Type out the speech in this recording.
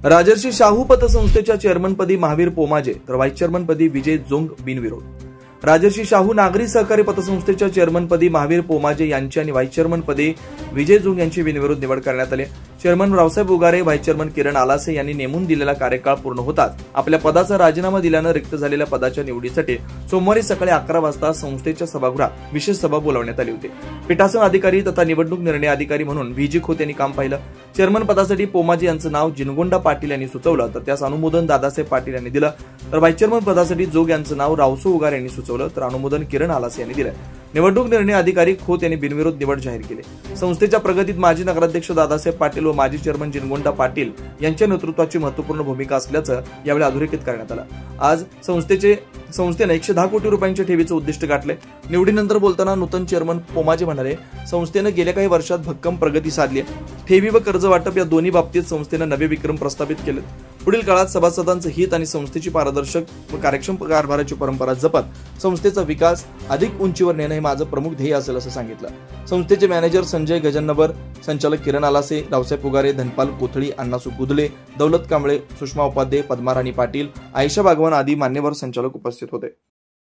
राजर्षी शाहू पतसंस्थेच्या चेअरमनपदी महावीर पोमाजे तर व्हाईस चेअरमनपदी विजय जोंग बिनविरोध। राजर्षी शाहू नागरी सहकारी पतसंस्थेच्या चेअरमनपदी महावीर पोमाजे यांची आणि व्हाईस चेअरमनपदी विजय जोंग यांची बिनविरोध निवड करण्यात आली। Chairman Raosaheb Ugare, vice chairman Kiran Alase यांनी नेमून दिलेला कार्यकाळ पूर्ण होताच आपल्या पदाचा राजीनामा दिल्यानं रिक्त झालेल्या पदाच्या निवडीसाठी सोमवारी सकाळी 11 वाजता संस्थेच्या सभागृहात विशेष सभा बोलावण्यात आली होती। पीठासन अधिकारी तथा निवडणूक निर्णय अधिकारी म्हणून व्ही.जी. खोत यांनी काम पाहिलं। चेअरमन पदासाठी पोमाजे यांचं नाव जिनगोंडा पाटील यांनी सुचवलं तर त्यास अनुमोदन दादासाहेब पाटील यांनी दिलं, तर व्हाईस चेअरमन पदासाठी जोग यांचं नाव रावसो उगारे यांनी सुचवलं तर अनुमोदन किरण आलासे यांनी दिलं। निवडणूक निर्णय अधिकारी खोत यांनी बिनविरोध निवड जाहीर केली। संस्थेच्या प्रगतीत माजी नगराध्यक्ष दादासाहेब पाटील व माजी चेअरमन जिनगोंडा पाटील यांच्या नेतृत्वाची महत्त्वपूर्ण भूमिका असल्याचं यावेळी अधोरेखित करण्यात आलं। आज संस्थेने 110 कोटी रुपयांच्या ठेवीचं उद्दिष्ट गाठले। निवडीनंतर बोलताना नूतन चेअरमन पोमाजे म्हणाले, संस्थेने गेल्या काही वर्षात भक्कम प्रगती साधली आहे। ठेवी व कर्ज वाटप या दोन्ही बाबतीत संस्थेने नवे विक्रम प्रस्थापित केले। पुढील काळात सभासदांचं हित आणि संस्थेची पारदर्शक व कार्यक्षम कारभाराची परंपरा जपत संस्थेचा विकास अधिक उंचीवर नेणं हे माझं प्रमुख ध्येय असेल असं सांगितलं। संस्थेचे मॅनेजर संजय गजन्नवर, संचालक किरण आलासे, रावसाहेब उगारे, धनपाल कोथळी, अण्णासू गुदले, दौलत कांबळे, सुषमा उपाध्ये, पद्मा राणी पाटील, आयशा बागवान आदी मान्यवर संचालक उपस्थित होते।